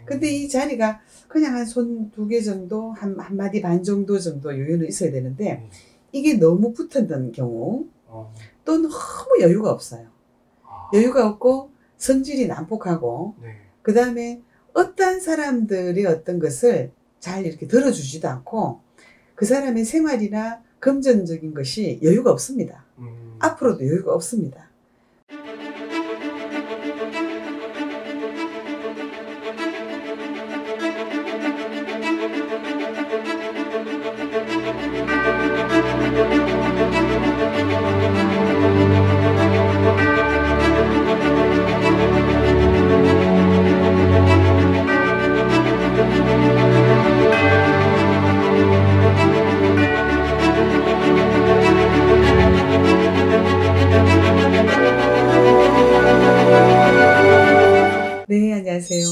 근데 이 자리가 그냥 한 손 두 개 정도, 한 마디 반 정도 여유는 있어야 되는데, 이게 너무 붙었던 경우, 또 너무 여유가 없어요. 여유가 없고 성질이 난폭하고, 네. 그 다음에 어떤 사람들의 어떤 것을 잘 이렇게 들어주지도 않고, 그 사람의 생활이나 금전적인 것이 여유가 없습니다. 앞으로도 여유가 없습니다. 네, 안녕하세요.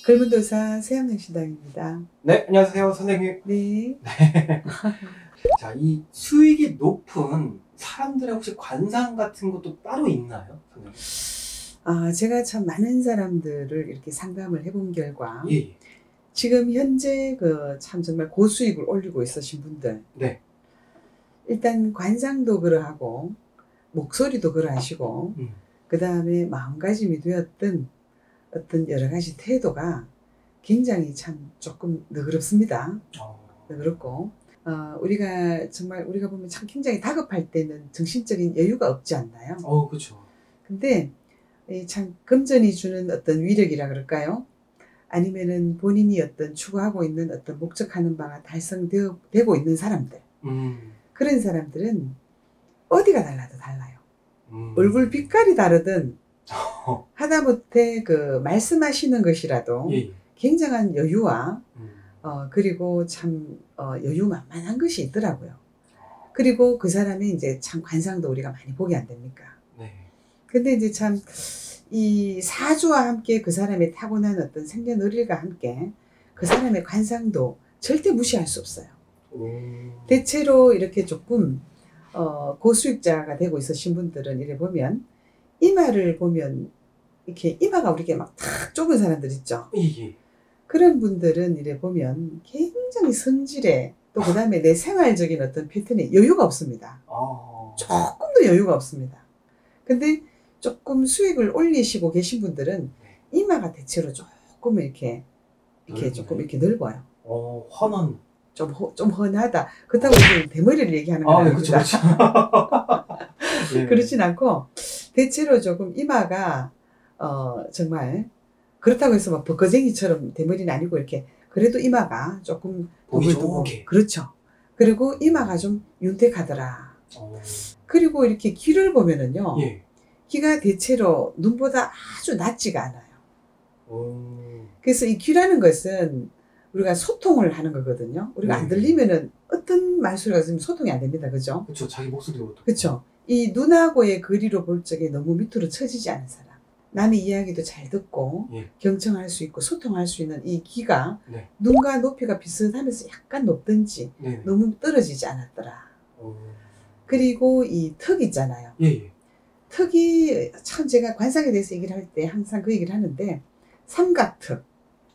글문도사 세암영신당입니다. 네, 안녕하세요, 선생님. 네. 자, 이 수익이 높은 사람들의 혹시 관상 같은 것도 따로 있나요, 선생님? 제가 참 많은 사람들을 이렇게 상담을 해본 결과, 예. 지금 현재 참 정말 고수익을 올리고 있으신 분들, 네. 일단 관상도 그러하고, 목소리도 그러하시고, 그 다음에 마음가짐이 되었던 어떤 여러 가지 태도가 굉장히 참 조금 너그럽습니다. 너그럽고, 우리가 정말 우리가 보면 참 굉장히 다급할 때는 정신적인 여유가 없지 않나요? 그렇죠. 근데 참 금전이 주는 어떤 위력이라 그럴까요? 아니면은 본인이 어떤 추구하고 있는 어떤 목적하는 바가 달성되고 있는 사람들, 그런 사람들은 어디가 달라도 달라요. 얼굴 빛깔이 다르든 하다못해 말씀하시는 것이라도 굉장한 여유와 그리고 참 여유만만한 것이 있더라고요. 그리고 그 사람이 이제 참 관상도 우리가 많이 보게 안 됩니까? 네. 근데 이제 참 이 사주와 함께 그 사람의 타고난 어떤 생년월일과 함께 그 사람의 관상도 절대 무시할 수 없어요. 대체로 이렇게 조금 고수익자가 되고 있으신 분들은 이래 보면 이마를 보면 이렇게 이마가 우리게 막 탁 좁은 사람들 있죠. 예. 그런 분들은 이래 보면 굉장히 성질에 또 그 다음에 내 생활적인 어떤 패턴에 여유가 없습니다. 조금도 여유가 없습니다. 근데 조금 수익을 올리시고 계신 분들은 이마가 대체로 조금 이렇게 조금 이렇게 넓어요. 훤한. 좀 훤하다. 그렇다고 이제 대머리를 얘기하는 건 아닙니다. 그렇죠. 그렇진 않고 대체로 조금 이마가 정말 그렇다고 해서 막 벚거쟁이처럼 대머리는 아니고 이렇게 그래도 이마가 조금 보기 좋게. 그렇죠. 그리고 이마가 좀 윤택하더라. 그리고 이렇게 귀를 보면은요. 귀가 대체로 눈보다 아주 낮지가 않아요. 그래서 이 귀라는 것은 우리가 소통을 하는 거거든요. 우리가 안 들리면은 어떤 말소리가 있으면 소통이 안 됩니다. 그죠? 그렇죠. 자기 목소리도. 그렇죠. 이 눈하고의 거리로 볼 적에 너무 밑으로 처지지 않은 사람. 남의 이야기도 잘 듣고 경청할 수 있고 소통할 수 있는 이 귀가 눈과 높이가 비슷하면서 약간 높든지 너무 떨어지지 않았더라. 그리고 이 턱 있잖아요. 턱이 참 제가 관상에 대해서 얘기를 할 때 항상 그 얘기를 하는데 삼각턱.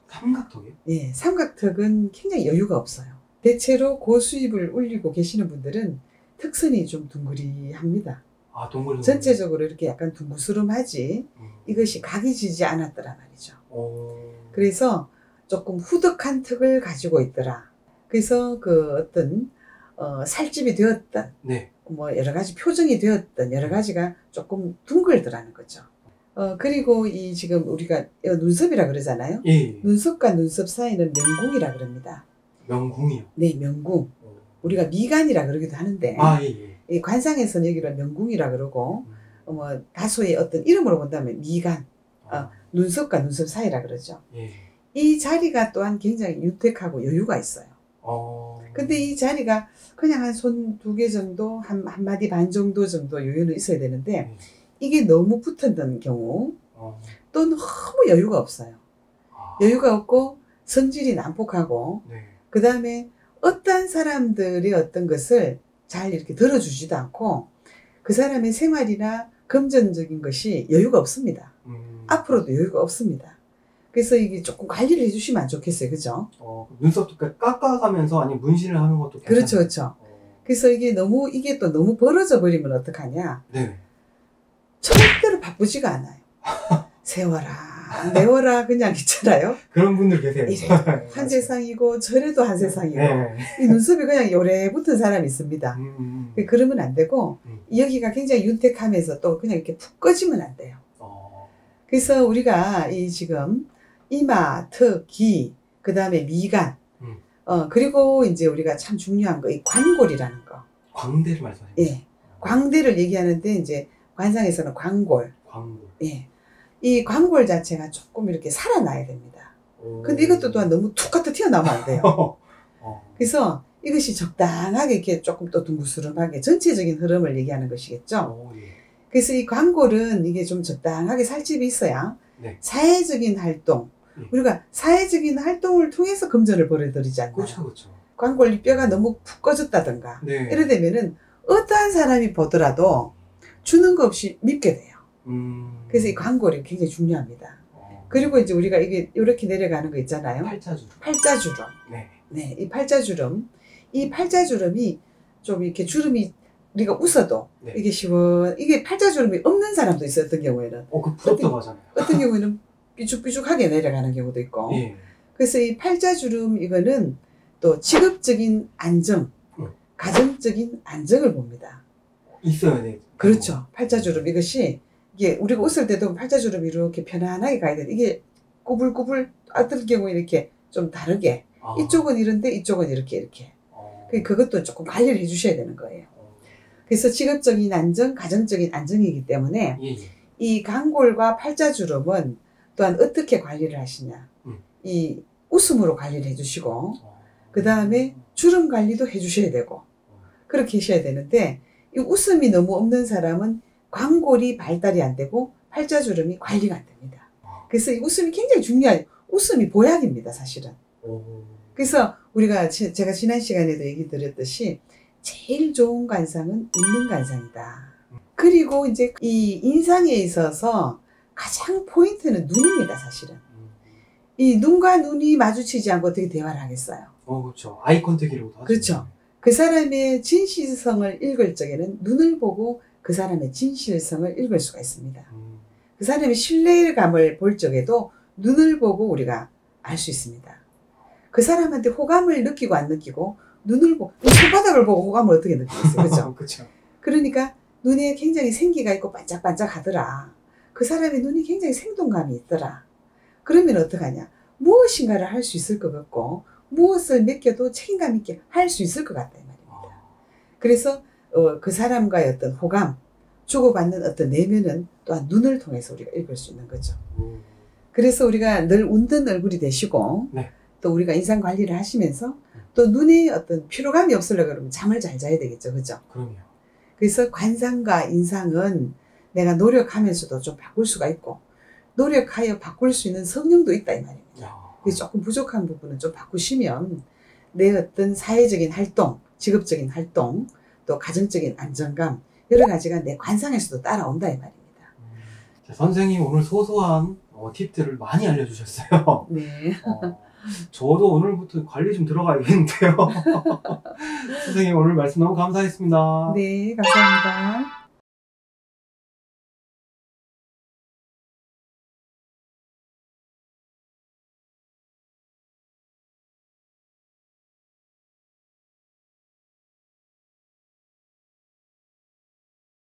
삼각턱이요? 예, 삼각턱은 굉장히 여유가 없어요. 대체로 고수입을 올리고 계시는 분들은 턱선이 좀 둥그리합니다. 동그리. 전체적으로 이렇게 약간 둥그스름하지 이것이 각이 지지 않았더라 말이죠. 그래서 조금 후덕한 턱을 가지고 있더라. 그래서 그 어떤 살집이 되었던 뭐 여러 가지 표정이 되었던 여러 가지가 조금 둥글더라는 거죠. 그리고 이 지금 우리가 눈썹이라 그러잖아요. 눈썹과 눈썹 사이는 명궁이라 그럽니다. 명궁이요? 네, 명궁. 우리가 미간이라 그러기도 하는데 이 관상에서는 여기를 명궁이라 그러고 뭐 다소의 어떤 이름으로 본다면 미간, 눈썹과 눈썹 사이라 그러죠. 이 자리가 또한 굉장히 윤택하고 여유가 있어요. 근데 이 자리가 그냥 한 손 두 개 정도, 한 마디 반 정도 여유는 있어야 되는데 이게 너무 붙었던 경우 또 너무 여유가 없어요. 여유가 없고 성질이 난폭하고 그 다음에 어떤 사람들의 어떤 것을 잘 이렇게 들어주지도 않고 그 사람의 생활이나 금전적인 것이 여유가 없습니다. 앞으로도 여유가 없습니다. 그래서 이게 조금 관리를 해주시면 안 좋겠어요. 그죠? 눈썹도 깎아가면서 아니면 문신을 하는 것도 괜찮아요? 그렇죠, 그렇죠. 그래서 이게 또 너무 벌어져 버리면 어떡하냐? 네. 절대로 바쁘지가 않아요. 세워라, 내워라, 그냥 있잖아요. 그런 분들 계세요. 이래 한 세상이고 저래도 한 세상이고. 네. 이 눈썹이 그냥 요래 붙은 사람이 있습니다. 그러면 안 되고 여기가 굉장히 윤택하면서 또 그냥 이렇게 푹 꺼지면 안 돼요. 그래서 우리가 이 지금 이마, 턱, 귀, 그 다음에 미간, 그리고 이제 우리가 참 중요한 거, 이 광골이라는 거. 광대를 말씀하시는 거죠? 예. 광대를 얘기하는데, 이제 관상에서는 광골. 광골. 예. 이 광골 자체가 조금 이렇게 살아나야 됩니다. 근데 이것도 또한 너무 툭 하트 튀어나오면 안 돼요. 그래서 이것이 적당하게 이렇게 조금 또 둥그스름하게 전체적인 흐름을 얘기하는 것이겠죠. 예. 그래서 이 광골은 이게 좀 적당하게 살집이 있어야 네. 사회적인 활동, 우리가 사회적인 활동을 통해서 금전을 벌어들이지 않나요? 그렇죠, 그렇죠. 광골 뼈가 너무 푹 꺼졌다든가 네. 이래 되면은 어떠한 사람이 보더라도 주는 거 없이 밉게 돼요. 그래서 이 광골이 굉장히 중요합니다. 그리고 이제 우리가 이게 이렇게 내려가는 거 있잖아요. 팔자주름. 팔자주름. 네. 네, 이 팔자주름. 이 팔자주름이 좀 이렇게 주름이 우리가 웃어도 네. 이게 팔자주름이 없는 사람도 있어요. 어떤 경우에는. 그 부럽다고 하잖아요. 어떤 경우에는 삐죽삐죽하게 내려가는 경우도 있고. 예. 그래서 이 팔자주름 이거는 또 직업적인 안정, 가정적인 안정을 봅니다. 있어야 돼. 그렇죠. 팔자주름 이것이 이게 우리가 웃을 때도 팔자주름이 이렇게 편안하게 가야 돼. 이게 꾸불꾸불 어떤 경우에 이렇게 좀 다르게 이쪽은 이런데 이쪽은 이렇게 그것도 조금 관리를 해주셔야 되는 거예요. 그래서 직업적인 안정, 가정적인 안정이기 때문에 이 광골과 팔자주름은 또한 어떻게 관리를 하시냐. 이 웃음으로 관리를 해주시고 그 다음에 주름 관리도 해주셔야 되고 그렇게 하셔야 되는데 이 웃음이 너무 없는 사람은 광골이 발달이 안 되고 팔자주름이 관리가 안 됩니다. 그래서 이 웃음이 굉장히 중요해요. 웃음이 보약입니다, 사실은. 그래서 우리가 제가 지난 시간에도 얘기 드렸듯이 제일 좋은 관상은 웃는 관상이다. 그리고 이제 이 인상에 있어서 가장 포인트는 눈입니다, 사실은. 이 눈과 눈이 마주치지 않고 어떻게 대화를 하겠어요? 그렇죠. 아이 컨택이라고도 하죠. 그렇죠. 그 사람의 진실성을 읽을 적에는 눈을 보고 그 사람의 진실성을 읽을 수가 있습니다. 그 사람의 신뢰감을 볼 적에도 눈을 보고 우리가 알 수 있습니다. 그 사람한테 호감을 느끼고 안 느끼고 눈을 보고 손바닥을 보고 호감을 어떻게 느끼겠어요? 그렇죠? 그렇죠. 그러니까 눈에 굉장히 생기가 있고 반짝반짝 하더라. 그 사람의 눈이 굉장히 생동감이 있더라. 그러면 어떡하냐? 무엇인가를 할 수 있을 것 같고 무엇을 맡겨도 책임감 있게 할 수 있을 것 같다 이 말입니다. 그래서 그 사람과의 어떤 호감, 주고받는 어떤 내면은 또한 눈을 통해서 우리가 읽을 수 있는 거죠. 그래서 우리가 늘 웃는 얼굴이 되시고 네. 또 우리가 인상 관리를 하시면서 또 눈에 어떤 피로감이 없으려고 그러면 잠을 잘 자야 되겠죠. 그죠? 그럼요. 그래서 관상과 인상은 내가 노력하면서도 좀 바꿀 수가 있고 노력하여 바꿀 수 있는 성령도 있다 이 말입니다. 그래서 조금 부족한 부분은 좀 바꾸시면 내 어떤 사회적인 활동, 직업적인 활동, 또 가정적인 안정감 여러 가지가 내 관상에서도 따라온다 이 말입니다. 선생님 오늘 소소한 팁들을 많이 알려주셨어요. 네. 저도 오늘부터 관리 좀 들어가야겠는데요. 선생님 오늘 말씀 너무 감사했습니다. 네, 감사합니다.